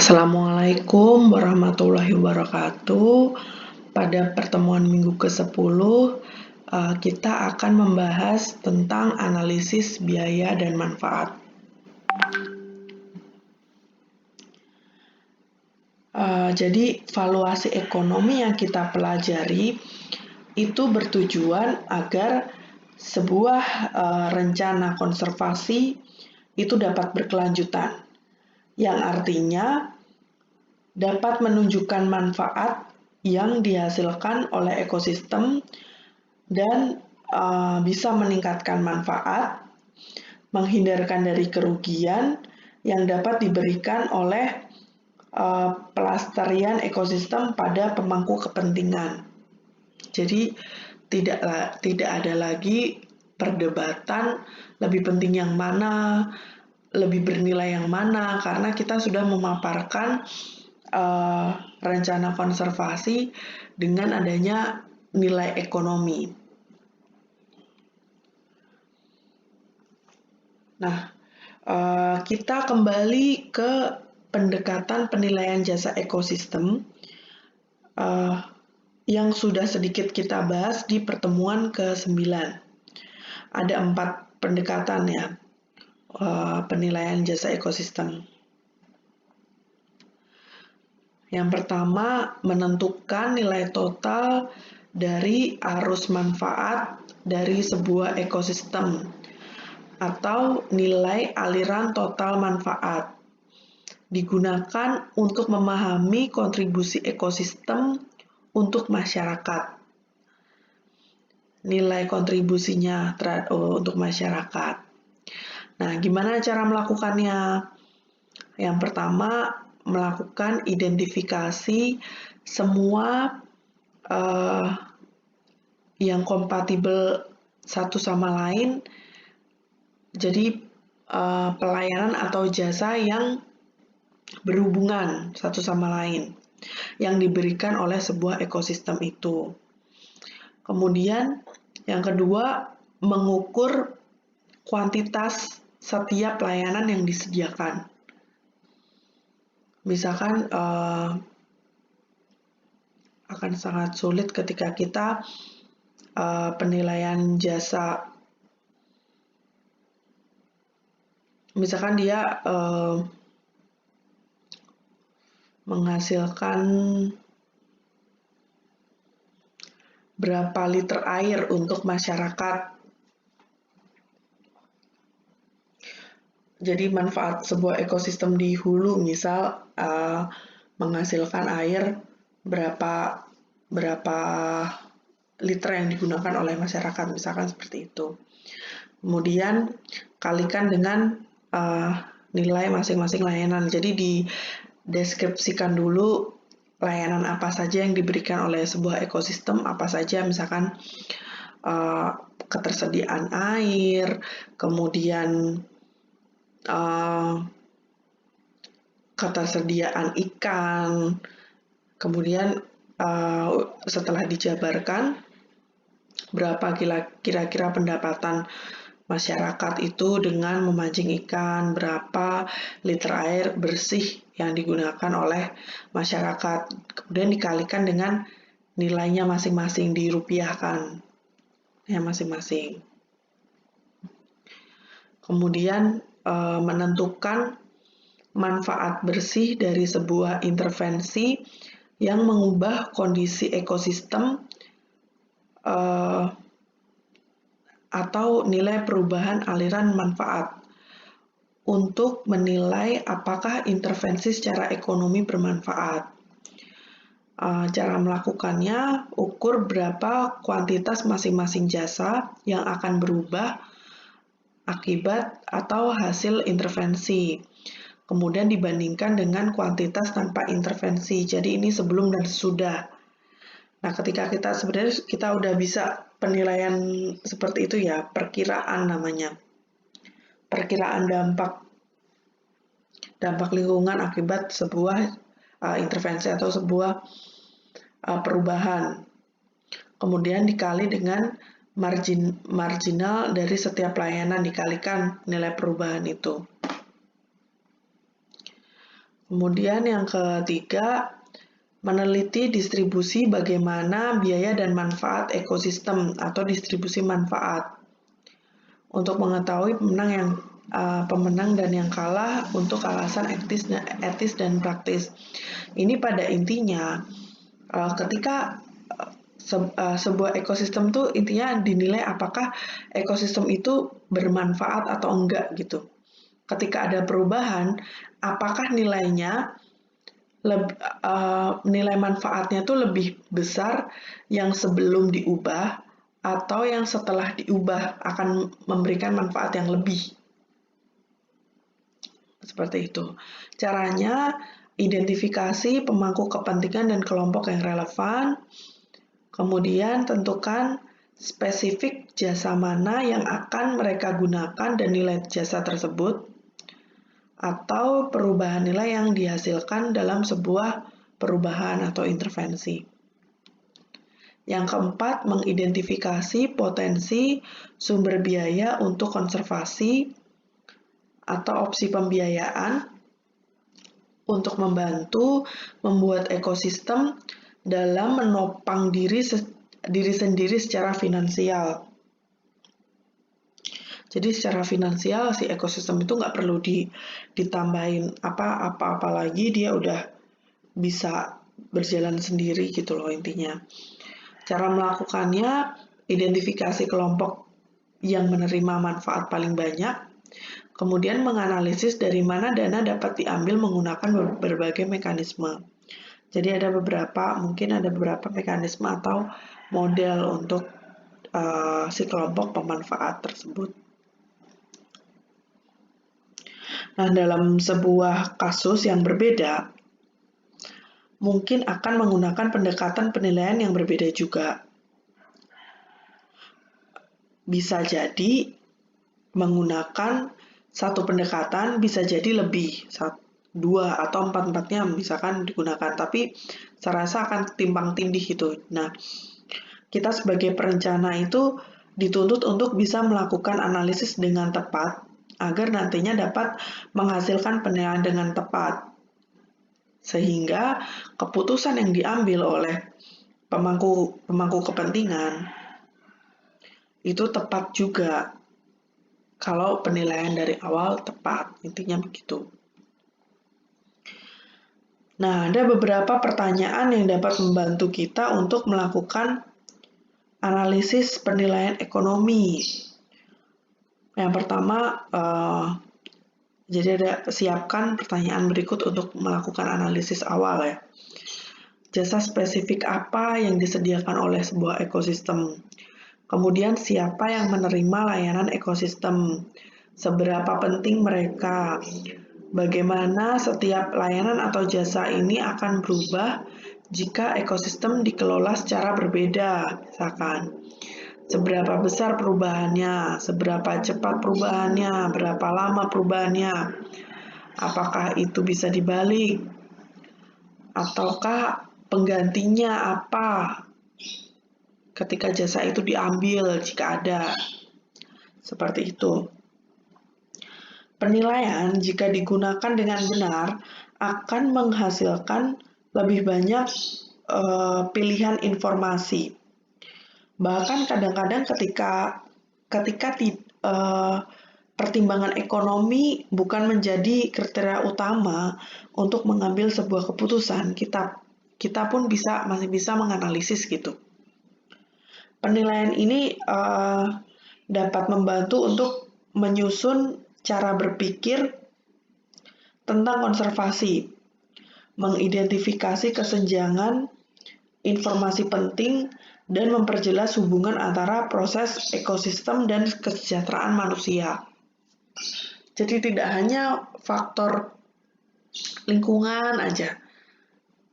Assalamualaikum warahmatullahi wabarakatuh. Pada pertemuan minggu ke-10, kita akan membahas tentang analisis biaya dan manfaat. Jadi, valuasi ekonomi yang kita pelajari itu bertujuan agar sebuah rencana konservasi itu dapat berkelanjutan, yang artinya dapat menunjukkan manfaat yang dihasilkan oleh ekosistem dan bisa meningkatkan manfaat, menghindarkan dari kerugian yang dapat diberikan oleh pelestarian ekosistem pada pemangku kepentingan. Jadi tidak ada lagi perdebatan lebih penting yang mana, lebih bernilai yang mana, karena kita sudah memaparkan rencana konservasi dengan adanya nilai ekonomi. Nah, kita kembali ke pendekatan penilaian jasa ekosistem yang sudah sedikit kita bahas di pertemuan ke-9. Ada 4 pendekatan ya, penilaian jasa ekosistem. Yang pertama, menentukan nilai total dari arus manfaat dari sebuah ekosistem atau nilai aliran total manfaat. Digunakan untuk memahami kontribusi ekosistem untuk masyarakat. Nilai kontribusinya untuk masyarakat. Nah, gimana cara melakukannya? Yang pertama, melakukan identifikasi semua yang kompatibel satu sama lain. Jadi pelayanan atau jasa yang berhubungan satu sama lain yang diberikan oleh sebuah ekosistem itu. Kemudian yang kedua, mengukur kuantitas setiap layanan yang disediakan. Misalkan akan sangat sulit ketika kita penilaian jasa, misalkan dia menghasilkan berapa liter air untuk masyarakat. Jadi manfaat sebuah ekosistem di hulu misal menghasilkan air berapa liter yang digunakan oleh masyarakat, misalkan seperti itu. Kemudian kalikan dengan nilai masing-masing layanan. Jadi dideskripsikan dulu layanan apa saja yang diberikan oleh sebuah ekosistem, apa saja, misalkan ketersediaan air, kemudian ketersediaan ikan, kemudian setelah dijabarkan berapa kira-kira pendapatan masyarakat itu dengan memancing ikan, berapa liter air bersih yang digunakan oleh masyarakat, kemudian dikalikan dengan nilainya masing-masing, dirupiahkan ya masing-masing. Kemudian menentukan manfaat bersih dari sebuah intervensi yang mengubah kondisi ekosistem atau nilai perubahan aliran manfaat untuk menilai apakah intervensi secara ekonomi bermanfaat. Cara melakukannya, ukur berapa kuantitas masing-masing jasa yang akan berubah akibat atau hasil intervensi. Kemudian dibandingkan dengan kuantitas tanpa intervensi. Jadi ini sebelum dan sesudah. Nah, ketika kita udah bisa penilaian seperti itu ya, perkiraan namanya. Perkiraan dampak lingkungan akibat sebuah intervensi atau sebuah perubahan. Kemudian dikali dengan marginal dari setiap layanan, dikalikan nilai perubahan itu. Kemudian yang ketiga, meneliti distribusi bagaimana biaya dan manfaat ekosistem atau distribusi manfaat untuk mengetahui pemenang dan yang kalah untuk alasan etis dan praktis. Ini pada intinya ketika sebuah ekosistem tuh intinya dinilai apakah ekosistem itu bermanfaat atau enggak gitu. Ketika ada perubahan, apakah nilai manfaatnya tuh lebih besar yang sebelum diubah atau yang setelah diubah akan memberikan manfaat yang lebih. Seperti itu. Caranya, identifikasi pemangku kepentingan dan kelompok yang relevan, kemudian tentukan spesifik jasa mana yang akan mereka gunakan dan nilai jasa tersebut, atau perubahan nilai yang dihasilkan dalam sebuah perubahan atau intervensi. Yang keempat, mengidentifikasi potensi sumber biaya untuk konservasi atau opsi pembiayaan untuk membantu membuat ekosistem dalam menopang diri sendiri secara finansial. Jadi secara finansial si ekosistem itu nggak perlu ditambahin apa-apa lagi, dia udah bisa berjalan sendiri gitu loh intinya. Cara melakukannya, identifikasi kelompok yang menerima manfaat paling banyak, kemudian menganalisis dari mana dana dapat diambil menggunakan berbagai mekanisme. Jadi mungkin ada beberapa mekanisme atau model untuk si kelompok pemanfaat tersebut. Nah, dalam sebuah kasus yang berbeda, mungkin akan menggunakan pendekatan penilaian yang berbeda juga. Bisa jadi menggunakan satu pendekatan, bisa jadi lebih, 2 atau 4-4-nya misalkan digunakan, tapi saya rasa akan timbang tindih gitu. Nah, kita sebagai perencana itu dituntut untuk bisa melakukan analisis dengan tepat agar nantinya dapat menghasilkan penilaian dengan tepat. Sehingga keputusan yang diambil oleh pemangku kepentingan itu tepat juga kalau penilaian dari awal tepat, intinya begitu. Nah, ada beberapa pertanyaan yang dapat membantu kita untuk melakukan analisis penilaian ekonomi. Yang pertama, jadi siapkan pertanyaan berikut untuk melakukan analisis awal ya. Jasa spesifik apa yang disediakan oleh sebuah ekosistem? Kemudian siapa yang menerima layanan ekosistem? Seberapa penting mereka? Bagaimana setiap layanan atau jasa ini akan berubah jika ekosistem dikelola secara berbeda, misalkan. Seberapa besar perubahannya, seberapa cepat perubahannya, berapa lama perubahannya, apakah itu bisa dibalik, ataukah penggantinya apa ketika jasa itu diambil jika ada. Seperti itu. Penilaian jika digunakan dengan benar akan menghasilkan lebih banyak pilihan informasi. Bahkan kadang-kadang ketika pertimbangan ekonomi bukan menjadi kriteria utama untuk mengambil sebuah keputusan, kita pun masih bisa menganalisis gitu. Penilaian ini dapat membantu untuk menyusun cara berpikir tentang konservasi, mengidentifikasi kesenjangan informasi penting, dan memperjelas hubungan antara proses ekosistem dan kesejahteraan manusia. Jadi tidak hanya faktor lingkungan aja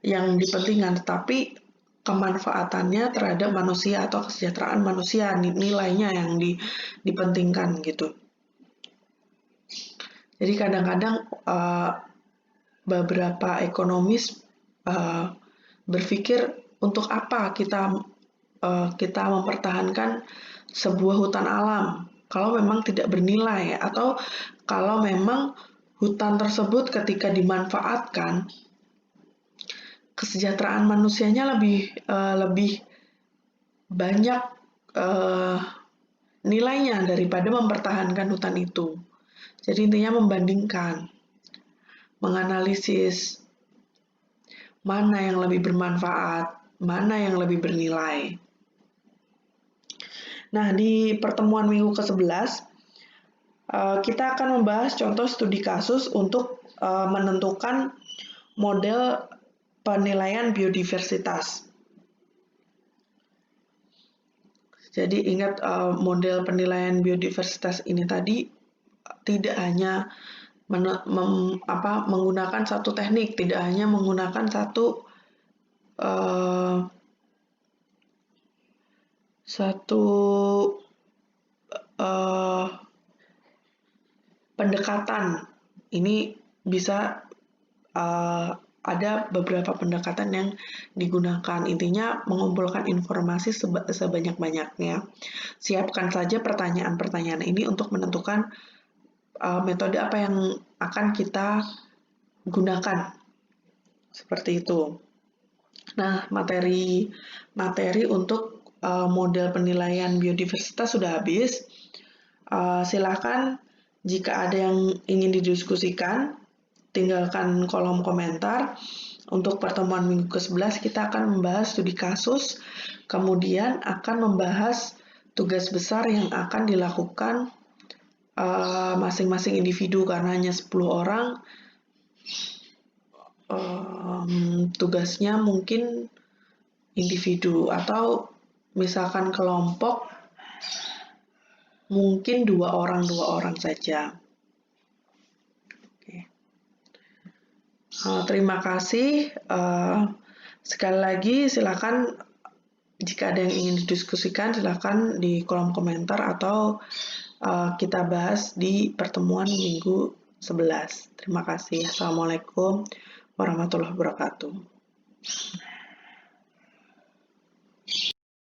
yang dipentingkan, tetapi kemanfaatannya terhadap manusia atau kesejahteraan manusia, nilainya yang dipentingkan gitu. Jadi kadang-kadang beberapa ekonomis berpikir untuk apa kita mempertahankan sebuah hutan alam kalau memang tidak bernilai, atau kalau memang hutan tersebut ketika dimanfaatkan, kesejahteraan manusianya lebih banyak nilainya daripada mempertahankan hutan itu. Jadi intinya membandingkan, menganalisis mana yang lebih bermanfaat, mana yang lebih bernilai. Nah, di pertemuan minggu ke-11, kita akan membahas contoh studi kasus untuk menentukan model penilaian biodiversitas. Jadi ingat model penilaian biodiversitas ini tadi tidak hanya menggunakan satu teknik, tidak hanya menggunakan satu pendekatan. Ini bisa ada beberapa pendekatan yang digunakan. Intinya mengumpulkan informasi sebanyak-banyaknya. Siapkan saja pertanyaan-pertanyaan ini untuk menentukan metode apa yang akan kita gunakan. Seperti itu. Nah, materi untuk model penilaian biodiversitas sudah habis. Silakan jika ada yang ingin didiskusikan, tinggalkan kolom komentar. Untuk pertemuan minggu ke-11 kita akan membahas studi kasus, kemudian akan membahas tugas besar yang akan dilakukan masing-masing individu karena hanya 10 orang. Tugasnya mungkin individu atau misalkan kelompok mungkin 2 orang saja. Terima kasih. Sekali lagi silakan jika ada yang ingin didiskusikan silakan di kolom komentar atau kita bahas di pertemuan minggu 11. Terima kasih. Assalamualaikum warahmatullahi wabarakatuh.